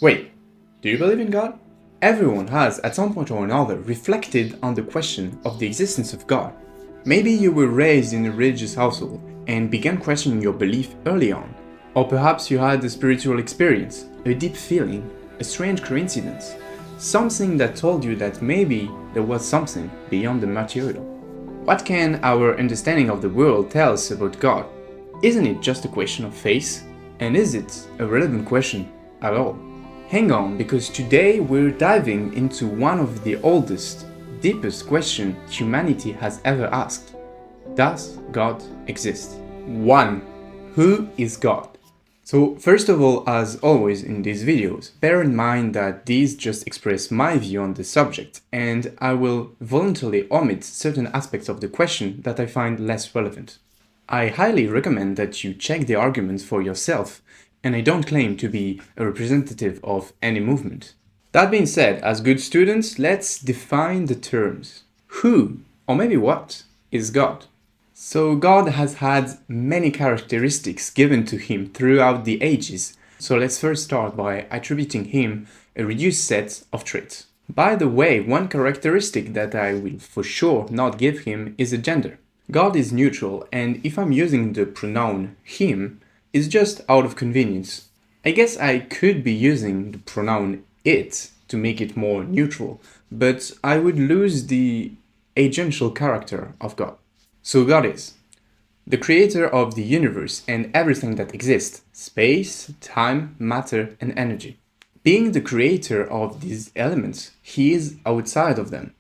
Wait, do you believe in God? Everyone has, at some point or another, reflected on the question of the existence of God. Maybe you were raised in a religious household and began questioning your belief early on. Or perhaps you had a spiritual experience, a deep feeling, a strange coincidence, something that told you that maybe there was something beyond the material. What can our understanding of the world tell us about God? Isn't it just a question of faith? And is it a relevant question at all? Hang on, because today we're diving into one of the oldest, deepest questions humanity has ever asked. Does God exist? 1. Who is God? So first of all, as always in these videos, bear in mind that these just express my view on the subject, and I will voluntarily omit certain aspects of the question that I find less relevant. I highly recommend that you check the arguments for yourself, and I don't claim to be a representative of any movement. That being said, as good students, let's define the terms. Who, or maybe what, is God? So God has had many characteristics given to him throughout the ages. So let's first start by attributing him a reduced set of traits. By the way, one characteristic that I will for sure not give him is a gender. God is neutral, and if I'm using the pronoun him, it's just out of convenience. I guess I could be using the pronoun it to make it more neutral, but I would lose the agential character of God. So God is the creator of the universe and everything that exists: space, time, matter, and energy. Being the creator of these elements, he is outside of them,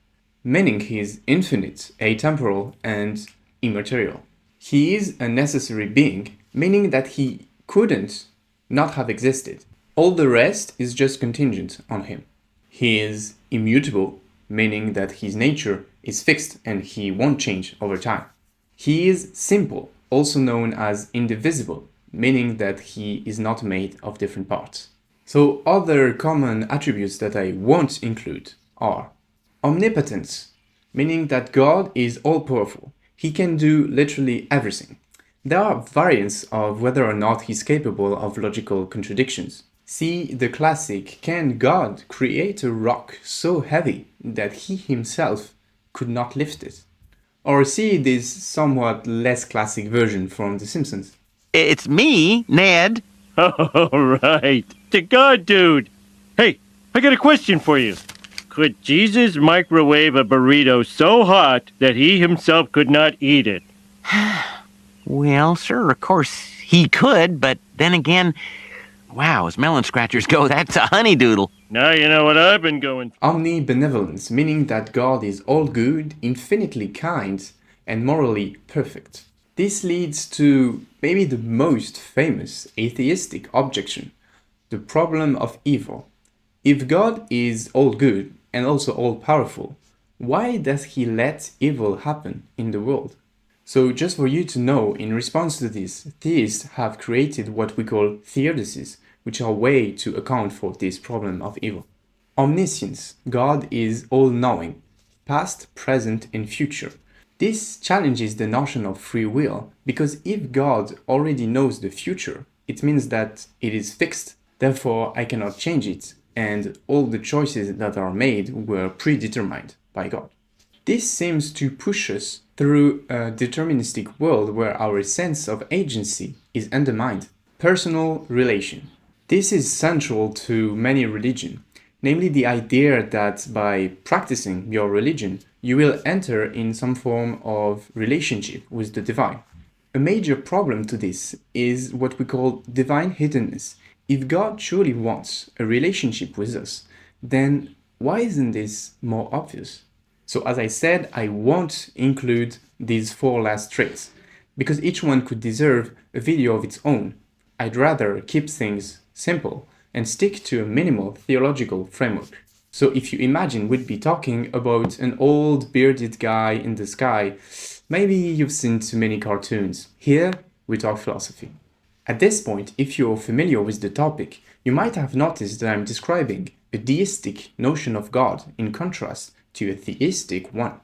meaning he is infinite, atemporal, and immaterial. He is a necessary being, meaning that he couldn't not have existed. All the rest is just contingent on him. He is immutable, meaning that his nature is fixed and he won't change over time. He is simple, also known as indivisible, meaning that he is not made of different parts. So other common attributes that I won't include are omnipotence, meaning that God is all-powerful. He can do literally everything. There are variants of whether or not he's capable of logical contradictions. See the classic, can God create a rock so heavy that he himself could not lift it? Or see this somewhat less classic version from The Simpsons. It's me, Ned. Oh, right. The God dude. Hey, I got a question for you. Could Jesus microwave a burrito so hot that he himself could not eat it? Well, sure, of course he could, but then again, wow, as melon scratchers go, that's a honeydoodle. Now you know what I've been going. Omnibenevolence, meaning that God is all good, infinitely kind, and morally perfect. This leads to maybe the most famous atheistic objection, the problem of evil. If God is all good and also all powerful, why does he let evil happen in the world? So just for you to know, in response to this, theists have created what we call theodicies, which are a way to account for this problem of evil. Omniscience. God is all-knowing, past, present, and future. This challenges the notion of free will, because if God already knows the future, it means that it is fixed, therefore I cannot change it, and all the choices that are made were predetermined by God. This seems to push us through a deterministic world where our sense of agency is undermined. Personal relation. This is central to many religions, namely the idea that by practicing your religion, you will enter in some form of relationship with the divine. A major problem to this is what we call divine hiddenness. If God truly wants a relationship with us, then why isn't this more obvious? So as I said, I won't include these 4 last traits, because each one could deserve a video of its own. I'd rather keep things simple and stick to a minimal theological framework. So if you imagine we'd be talking about an old bearded guy in the sky, maybe you've seen too many cartoons. Here, we talk philosophy. At this point, if you're familiar with the topic, you might have noticed that I'm describing a deistic notion of God in contrast to a theistic one.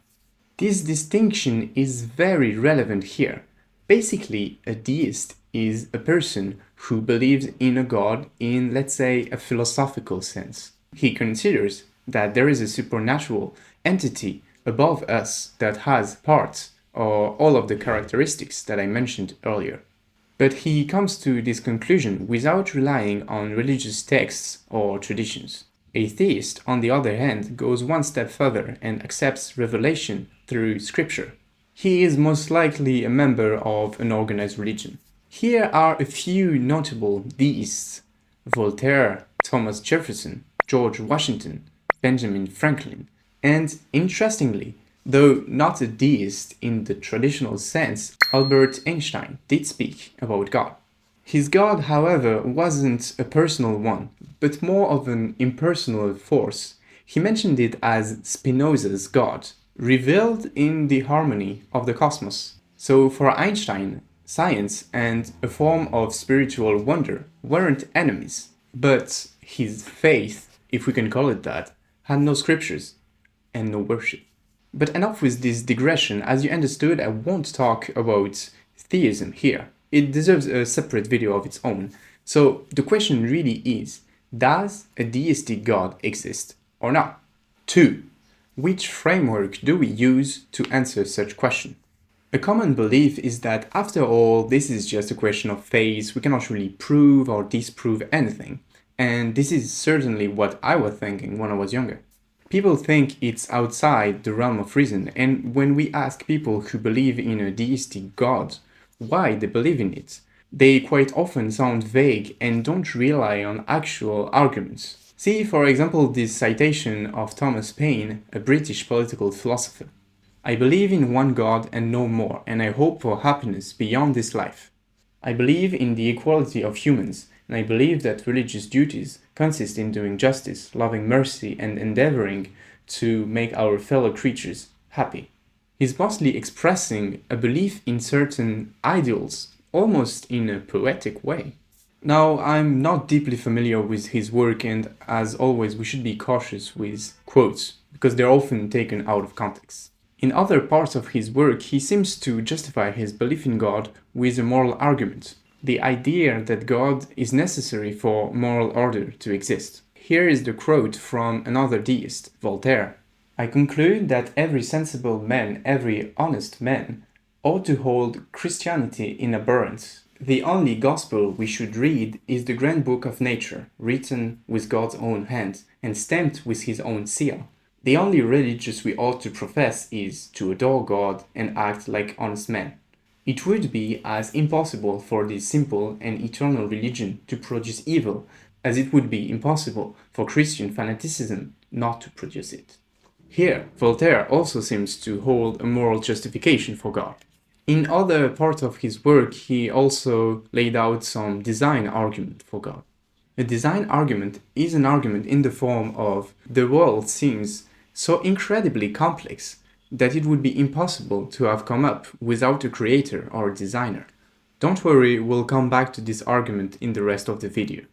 This distinction is very relevant here. Basically, a deist is a person who believes in a God in, let's say, a philosophical sense. He considers that there is a supernatural entity above us that has parts or all of the characteristics that I mentioned earlier. But he comes to this conclusion without relying on religious texts or traditions. A theist, on the other hand, goes one step further and accepts revelation through scripture. He is most likely a member of an organized religion. Here are a few notable deists: Voltaire, Thomas Jefferson, George Washington, Benjamin Franklin, and interestingly, though not a deist in the traditional sense, Albert Einstein did speak about God. His God, however, wasn't a personal one, but more of an impersonal force. He mentioned it as Spinoza's God, revealed in the harmony of the cosmos. So for Einstein, science and a form of spiritual wonder weren't enemies, but his faith, if we can call it that, had no scriptures and no worship. But enough with this digression. As you understood, I won't talk about theism here. It deserves a separate video of its own. So the question really is, does a deistic God exist or not? 2. Which framework do we use to answer such question? A common belief is that after all, this is just a question of faith, we cannot really prove or disprove anything. And this is certainly what I was thinking when I was younger. People think it's outside the realm of reason, and when we ask people who believe in a deistic God why they believe in it, they quite often sound vague and don't rely on actual arguments. See, for example, this citation of Thomas Paine, a British political philosopher. "I believe in one God and no more, and I hope for happiness beyond this life. I believe in the equality of humans, and I believe that religious duties consist in doing justice, loving mercy, and endeavoring to make our fellow creatures happy." He's mostly expressing a belief in certain ideals, almost in a poetic way. Now, I'm not deeply familiar with his work, and as always, we should be cautious with quotes, because they're often taken out of context. In other parts of his work, he seems to justify his belief in God with a moral argument. The idea that God is necessary for moral order to exist. Here is the quote from another deist, Voltaire. "I conclude that every sensible man, every honest man, ought to hold Christianity in abhorrence. The only gospel we should read is the grand book of nature, written with God's own hand and stamped with his own seal. The only religion we ought to profess is to adore God and act like honest men. It would be as impossible for this simple and eternal religion to produce evil as it would be impossible for Christian fanaticism not to produce it." Here, Voltaire also seems to hold a moral justification for God. In other parts of his work, he also laid out some design argument for God. A design argument is an argument in the form of the world seems so incredibly complex that it would be impossible to have come up without a creator or a designer. Don't worry, we'll come back to this argument in the rest of the video.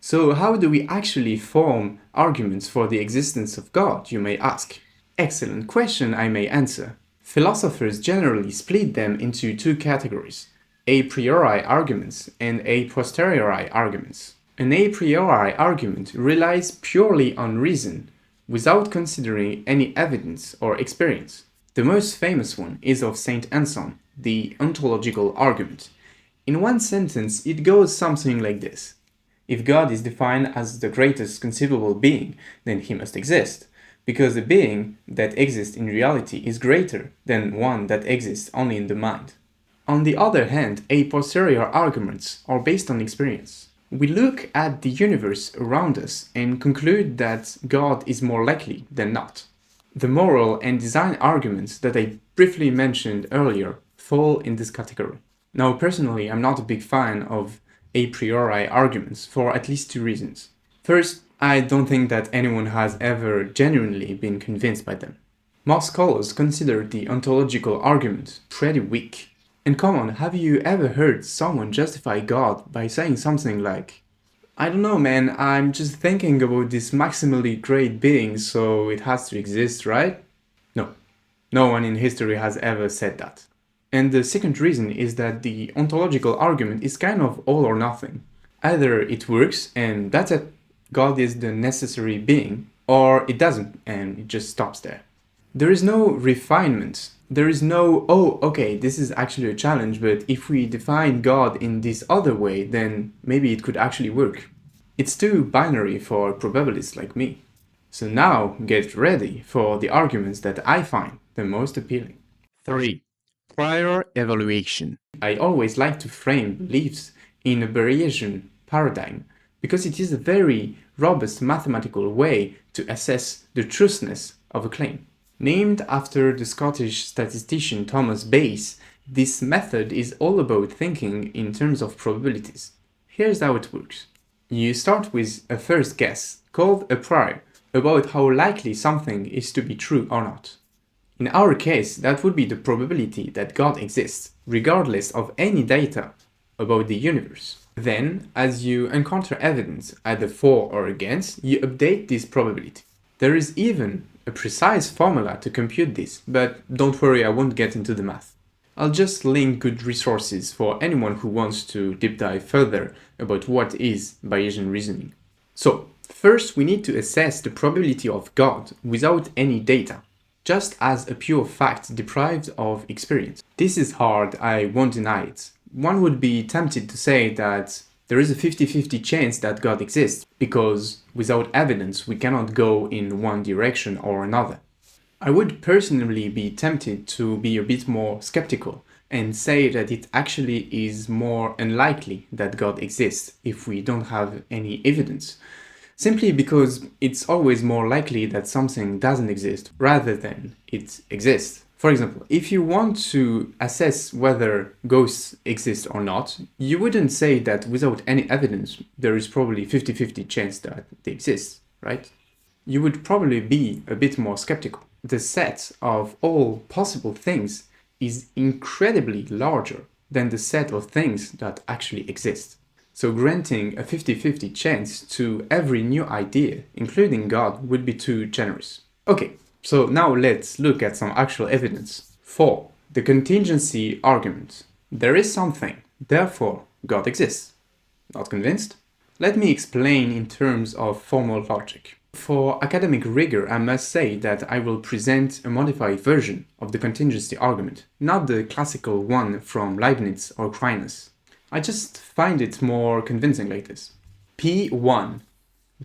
So how do we actually form arguments for the existence of God, you may ask? Excellent question, I may answer. Philosophers generally split them into two categories: a priori arguments and a posteriori arguments. An a priori argument relies purely on reason, without considering any evidence or experience. The most famous one is of Saint Anselm, the ontological argument. In one sentence, it goes something like this. If God is defined as the greatest conceivable being, then he must exist, because a being that exists in reality is greater than one that exists only in the mind. On the other hand, a posterior arguments are based on experience. We look at the universe around us and conclude that God is more likely than not. The moral and design arguments that I briefly mentioned earlier fall in this category. Now, personally, I'm not a big fan of a priori arguments for at least two reasons. First, I don't think that anyone has ever genuinely been convinced by them. Most scholars consider the ontological argument pretty weak. And come on, have you ever heard someone justify God by saying something like, "I don't know, man, I'm just thinking about this maximally great being, so it has to exist, right?" No. No one in history has ever said that. And the second reason is that the ontological argument is kind of all or nothing. Either it works and that's it, God is the necessary being, or it doesn't and it just stops there. There is no refinement. There is no, oh, okay, this is actually a challenge, but if we define God in this other way, then maybe it could actually work. It's too binary for probabilists like me. So now get ready for the arguments that I find the most appealing. 3. Prior evaluation. I always like to frame beliefs in a Bayesian paradigm because it is a very robust mathematical way to assess the truthfulness of a claim. Named after the Scottish statistician Thomas Bayes, this method is all about thinking in terms of probabilities. Here's how it works. You start with a first guess, called a prior, about how likely something is to be true or not. In our case, that would be the probability that God exists, regardless of any data about the universe. Then, as you encounter evidence, either for or against, you update this probability. There is even a precise formula to compute this, but don't worry, I won't get into the math. I'll just link good resources for anyone who wants to deep dive further about what is Bayesian reasoning. So, first we need to assess the probability of God without any data, just as a pure fact deprived of experience. This is hard, I won't deny it. One would be tempted to say that there is a 50-50 chance that God exists, because without evidence we cannot go in one direction or another. I would personally be tempted to be a bit more skeptical and say that it actually is more unlikely that God exists if we don't have any evidence, simply because it's always more likely that something doesn't exist rather than it exists. For example, if you want to assess whether ghosts exist or not, you wouldn't say that without any evidence there is probably 50-50 chance that they exist, right? You would probably be a bit more skeptical. The set of all possible things is incredibly larger than the set of things that actually exist. So granting a 50-50 chance to every new idea, including God, would be too generous. Okay, so now let's look at some actual evidence. 4. The contingency argument. There is something, therefore God exists. Not convinced? Let me explain in terms of formal logic. For academic rigor, I must say that I will present a modified version of the contingency argument, not the classical one from Leibniz or Aquinas. I just find it more convincing like this. P1.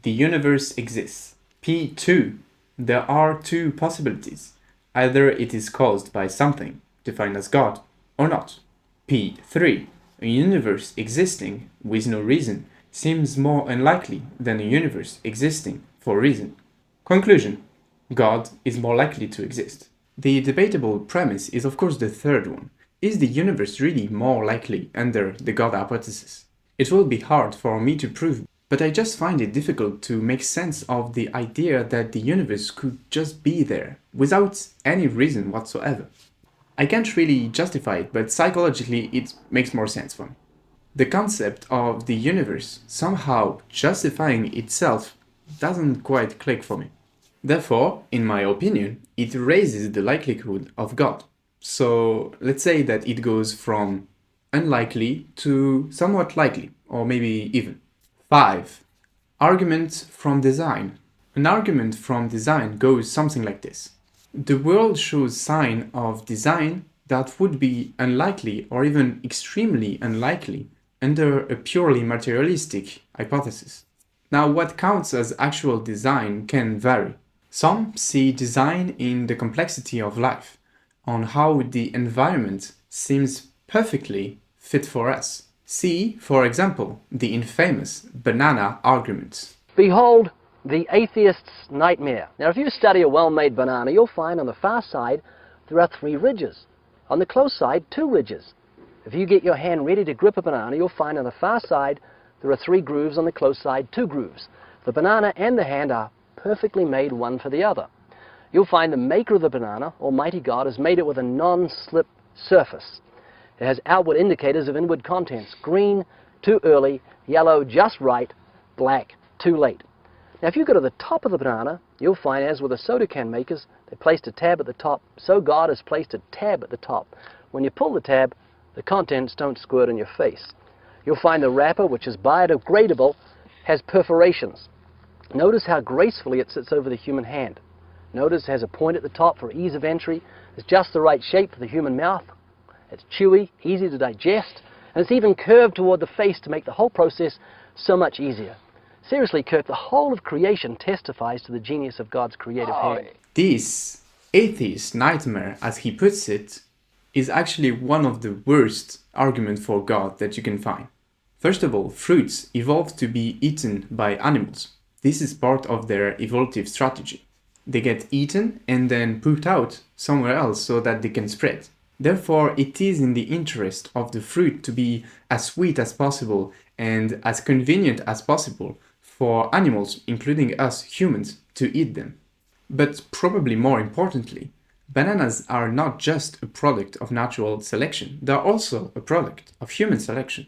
The universe exists. P2. There are two possibilities. Either it is caused by something, defined as God, or not. P3. A universe existing with no reason seems more unlikely than a universe existing for reason. Conclusion. God is more likely to exist. The debatable premise is of course the third one. Is the universe really more likely under the God hypothesis? It will be hard for me to prove, but I just find it difficult to make sense of the idea that the universe could just be there, without any reason whatsoever. I can't really justify it, but psychologically it makes more sense for me. The concept of the universe somehow justifying itself doesn't quite click for me. Therefore, in my opinion, it raises the likelihood of God. So let's say that it goes from unlikely to somewhat likely, or maybe even. 5. Argument from design. An argument from design goes something like this. The world shows signs of design that would be unlikely or even extremely unlikely under a purely materialistic hypothesis. Now, what counts as actual design can vary. Some see design in the complexity of life, on how the environment seems perfectly fit for us. See, for example, the infamous banana argument. Behold the atheist's nightmare. Now, if you study a well-made banana, you'll find on the far side there are 3 ridges. On the close side, 2 ridges. If you get your hand ready to grip a banana, you'll find on the far side there are 3 grooves, on the close side 2 grooves. The banana and the hand are perfectly made one for the other. You'll find the maker of the banana, Almighty God, has made it with a non-slip surface. It has outward indicators of inward contents: green, too early; yellow, just right; black, too late. Now, if you go to the top of the banana, you'll find, as with the soda can makers, they placed a tab at the top, so God has placed a tab at the top. when you pull the tab, the contents don't squirt in your face. You'll find the wrapper, which is biodegradable, has perforations. Notice how gracefully it sits over the human hand. Notice it has a point at the top for ease of entry. It's just the right shape for the human mouth. It's chewy, easy to digest, and it's even curved toward the face to make the whole process so much easier. Seriously, Kirk, the whole of creation testifies to the genius of God's creative hand. This atheist nightmare, as he puts it, is actually one of the worst arguments for God that you can find. First of all, fruits evolved to be eaten by animals. This is part of their evolutive strategy. They get eaten and then pooped out somewhere else so that they can spread. Therefore, it is in the interest of the fruit to be as sweet as possible and as convenient as possible for animals, including us humans, to eat them. But probably more importantly, bananas are not just a product of natural selection, they are also a product of human selection.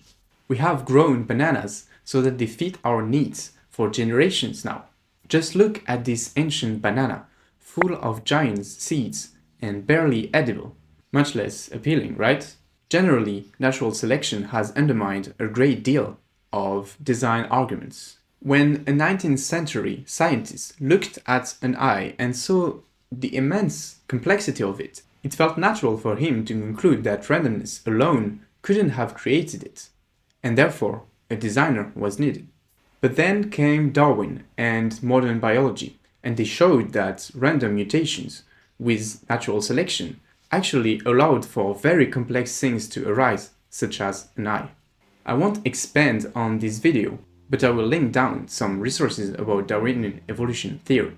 We have grown bananas so that they fit our needs for generations now. Just look at this ancient banana, full of giant seeds and barely edible. Much less appealing, right? Generally, natural selection has undermined a great deal of design arguments. When a 19th century scientist looked at an eye and saw the immense complexity of it, it felt natural for him to conclude that randomness alone couldn't have created it, and therefore a designer was needed. But then came Darwin and modern biology, and they showed that random mutations with natural selection actually allowed for very complex things to arise, such as an eye. I won't expand on this video, but I will link down some resources about Darwinian evolution theory.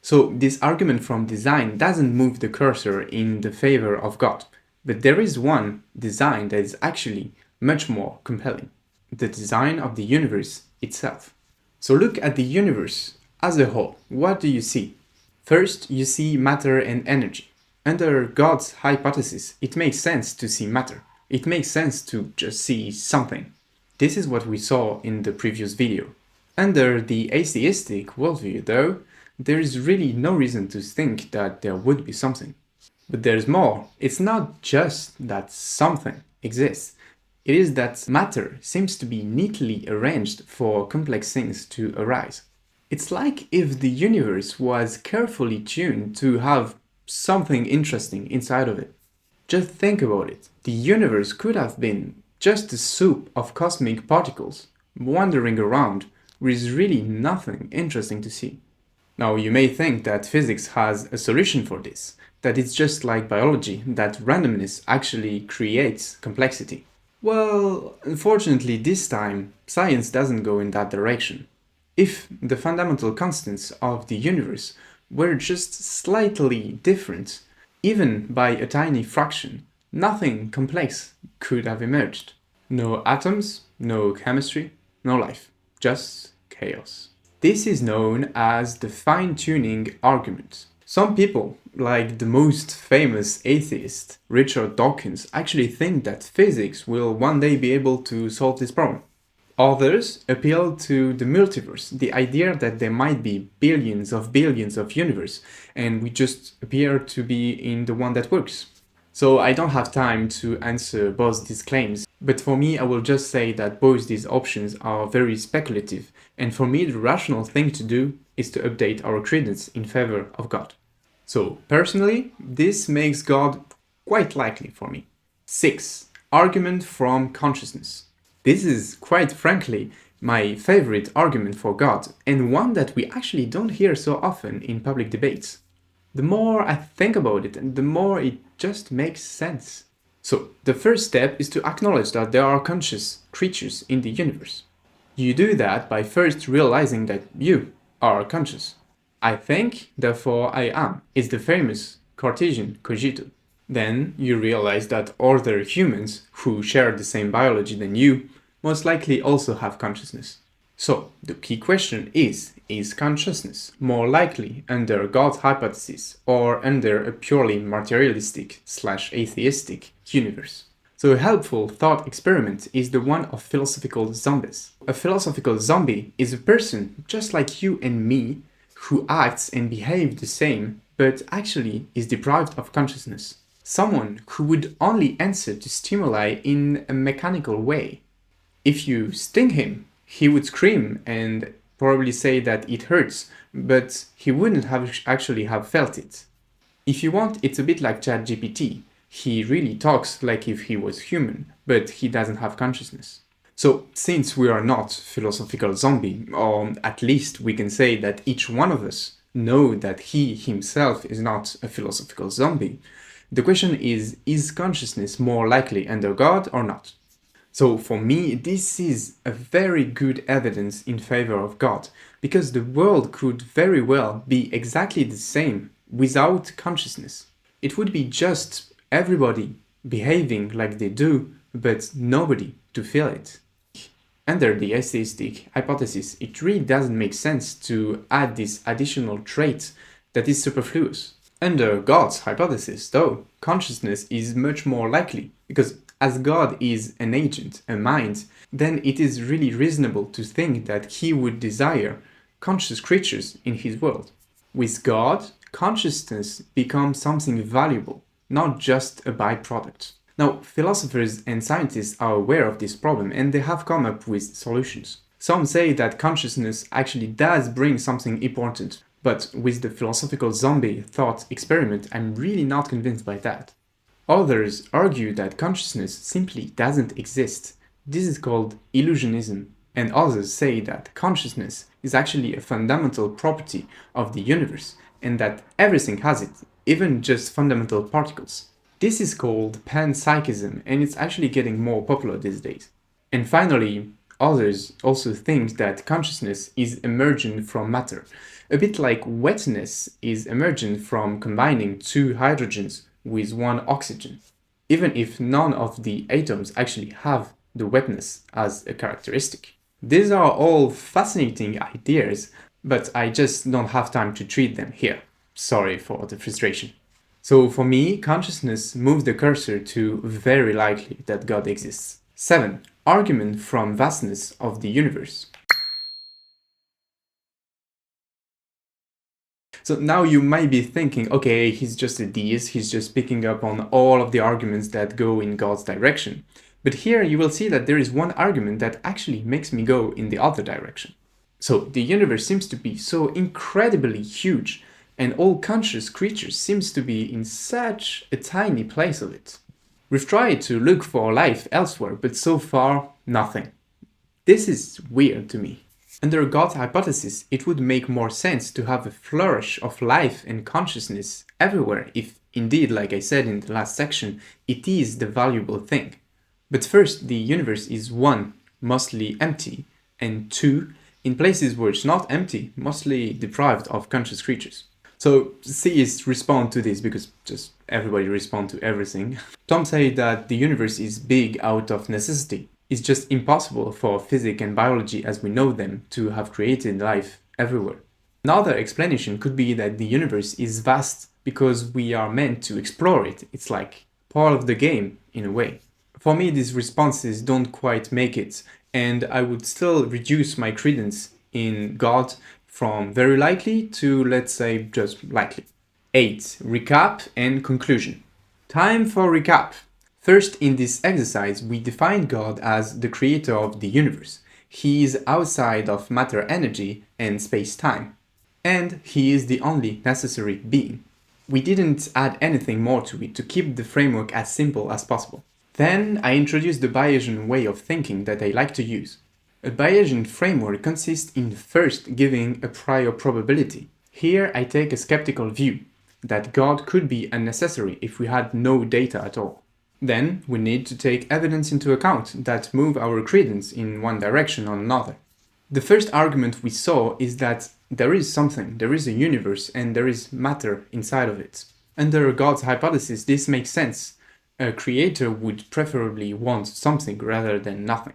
So this argument from design doesn't move the cursor in the favor of God, but there is one design that is actually much more compelling: the design of the universe itself. So look at the universe as a whole. What do you see? First, you see matter and energy. Under God's hypothesis, it makes sense to see matter. It makes sense to just see something. This is what we saw in the previous video. Under the atheistic worldview, though, there is really no reason to think that there would be something. But there's more. It's not just that something exists. It is that matter seems to be neatly arranged for complex things to arise. It's like if the universe was carefully tuned to have something interesting inside of it. Just think about it. The universe could have been just a soup of cosmic particles wandering around with really nothing interesting to see. Now, you may think that physics has a solution for this, that it's just like biology, that randomness actually creates complexity. Well, unfortunately, this time, science doesn't go in that direction. If the fundamental constants of the universe were just slightly different, even by a tiny fraction, nothing complex could have emerged. No atoms, no chemistry, no life, just chaos. This is known as the fine-tuning argument. Some people, like the most famous atheist, Richard Dawkins, actually think that physics will one day be able to solve this problem. Others appeal to the multiverse, the idea that there might be billions of universes, and we just appear to be in the one that works. So I don't have time to answer both these claims, but for me I will just say that both these options are very speculative, and for me the rational thing to do is to update our credence in favor of God. So personally, this makes God quite likely for me. 6. Argument from consciousness. This is, quite frankly, my favorite argument for God, and one that we actually don't hear so often in public debates. The more I think about it, the more it just makes sense. So, the first step is to acknowledge that there are conscious creatures in the universe. You do that by first realizing that you are conscious. I think, therefore I am, is the famous Cartesian cogito. Then you realize that other humans who share the same biology than you most likely also have consciousness. So, the key question is consciousness more likely under God's hypothesis or under a purely materialistic/atheistic universe? So a helpful thought experiment is the one of philosophical zombies. A philosophical zombie is a person just like you and me who acts and behaves the same but actually is deprived of consciousness. someone who would only answer to stimuli in a mechanical way. If you sting him, he would scream and probably say that it hurts, but he wouldn't actually have felt it. If you want, it's a bit like ChatGPT. He really talks like if he was human, but he doesn't have consciousness. So, since we are not philosophical zombie, or at least we can say that each one of us know that he himself is not a philosophical zombie, the question is consciousness more likely under God or not? So for me, this is a very good evidence in favor of God, because the world could very well be exactly the same without consciousness. It would be just everybody behaving like they do, but nobody to feel it. Under the atheistic hypothesis, it really doesn't make sense to add this additional trait that is superfluous. Under God's hypothesis, though, consciousness is much more likely, because as God is an agent, a mind, then it is really reasonable to think that he would desire conscious creatures in his world. With God, consciousness becomes something valuable, not just a byproduct. Now, philosophers and scientists are aware of this problem and they have come up with solutions. Some say that consciousness actually does bring something important, but with the philosophical zombie thought experiment, I'm really not convinced by that. Others argue that consciousness simply doesn't exist. This is called illusionism. And others say that consciousness is actually a fundamental property of the universe and that everything has it, even just fundamental particles. This is called panpsychism and it's actually getting more popular these days. And finally, others also think that consciousness is emergent from matter, a bit like wetness is emergent from combining two hydrogens with one oxygen, even if none of the atoms actually have the wetness as a characteristic. These are all fascinating ideas, but I just don't have time to treat them here. Sorry for the frustration. So for me, consciousness moves the cursor to very likely that God exists. 7. Argument from vastness of the universe. So now you might be thinking, okay, he's just a deist, he's just picking up on all of the arguments that go in God's direction. But here you will see that there is one argument that actually makes me go in the other direction. So the universe seems to be so incredibly huge, and all conscious creatures seems to be in such a tiny place of it. We've tried to look for life elsewhere, but so far, nothing. This is weird to me. Under God's hypothesis, it would make more sense to have a flourish of life and consciousness everywhere if, indeed, like I said in the last section, it is the valuable thing. But first, the universe is 1, mostly empty, and 2, in places where it's not empty, mostly deprived of conscious creatures. So theists respond to this because just everybody responds to everything. Some say that the universe is big out of necessity. It's just impossible for physics and biology as we know them to have created life everywhere. Another explanation could be that the universe is vast because we are meant to explore it. It's like part of the game in a way. For me, these responses don't quite make it, and I would still reduce my credence in God from very likely to, let's say, just likely. 8. Recap and conclusion. Time for recap. First, in this exercise, we define God as the creator of the universe. He is outside of matter, energy, and space-time. And he is the only necessary being. We didn't add anything more to it to keep the framework as simple as possible. Then I introduced the Bayesian way of thinking that I like to use. A Bayesian framework consists in first giving a prior probability. Here I take a skeptical view, that God could be unnecessary if we had no data at all. Then we need to take evidence into account that move our credence in one direction or another. The first argument we saw is that there is something, there is a universe and there is matter inside of it. Under God's hypothesis, this makes sense. A creator would preferably want something rather than nothing.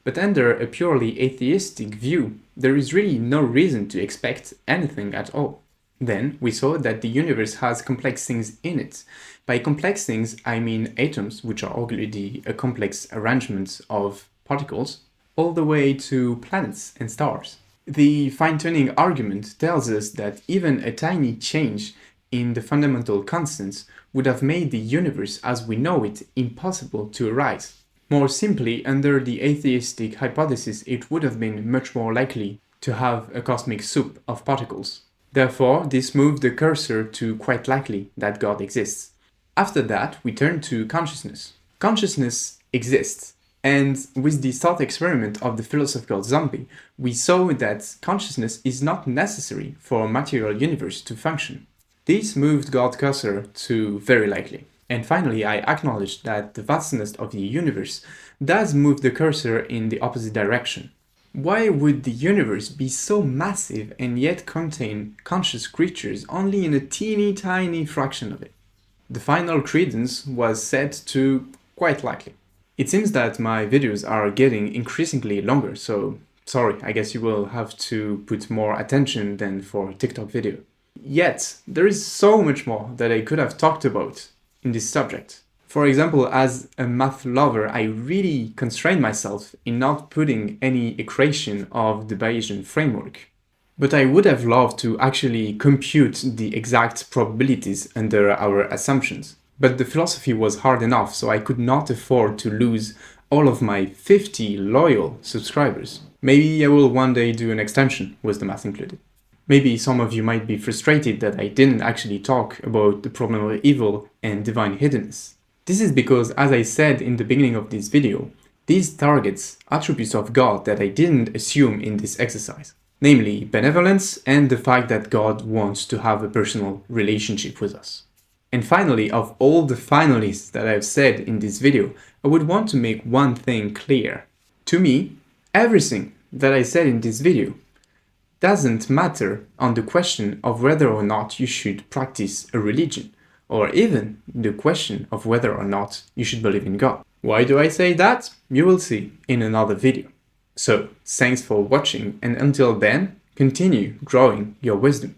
But under a purely atheistic view, there is really no reason to expect anything at all. Then we saw that the universe has complex things in it. By complex things, I mean atoms, which are already a complex arrangement of particles, all the way to planets and stars. The fine-tuning argument tells us that even a tiny change in the fundamental constants would have made the universe as we know it impossible to arise. More simply, under the atheistic hypothesis, it would have been much more likely to have a cosmic soup of particles. Therefore, this moved the cursor to quite likely that God exists. After that, we turn to consciousness. Consciousness exists, and with the thought experiment of the philosophical zombie, we saw that consciousness is not necessary for a material universe to function. This moved God's cursor to very likely. And finally, I acknowledge that the vastness of the universe does move the cursor in the opposite direction. Why would the universe be so massive and yet contain conscious creatures only in a teeny tiny fraction of it? The final credence was set to quite likely. It seems that my videos are getting increasingly longer, so sorry, I guess you will have to put more attention than for a TikTok video. Yet, there is so much more that I could have talked about in this subject. For example, as a math lover, I really constrained myself in not putting any equation of the Bayesian framework. But I would have loved to actually compute the exact probabilities under our assumptions. But the philosophy was hard enough, so I could not afford to lose all of my 50 loyal subscribers. Maybe I will one day do an extension with the math included. Maybe some of you might be frustrated that I didn't actually talk about the problem of evil and divine hiddenness. This is because, as I said in the beginning of this video, these targets attributes of God that I didn't assume in this exercise, namely benevolence and the fact that God wants to have a personal relationship with us. And finally, of all the finalists that I've said in this video, I would want to make one thing clear. To me, everything that I said in this video doesn't matter on the question of whether or not you should practice a religion, or even the question of whether or not you should believe in God. Why do I say that? You will see in another video. So, thanks for watching, and until then, continue growing your wisdom.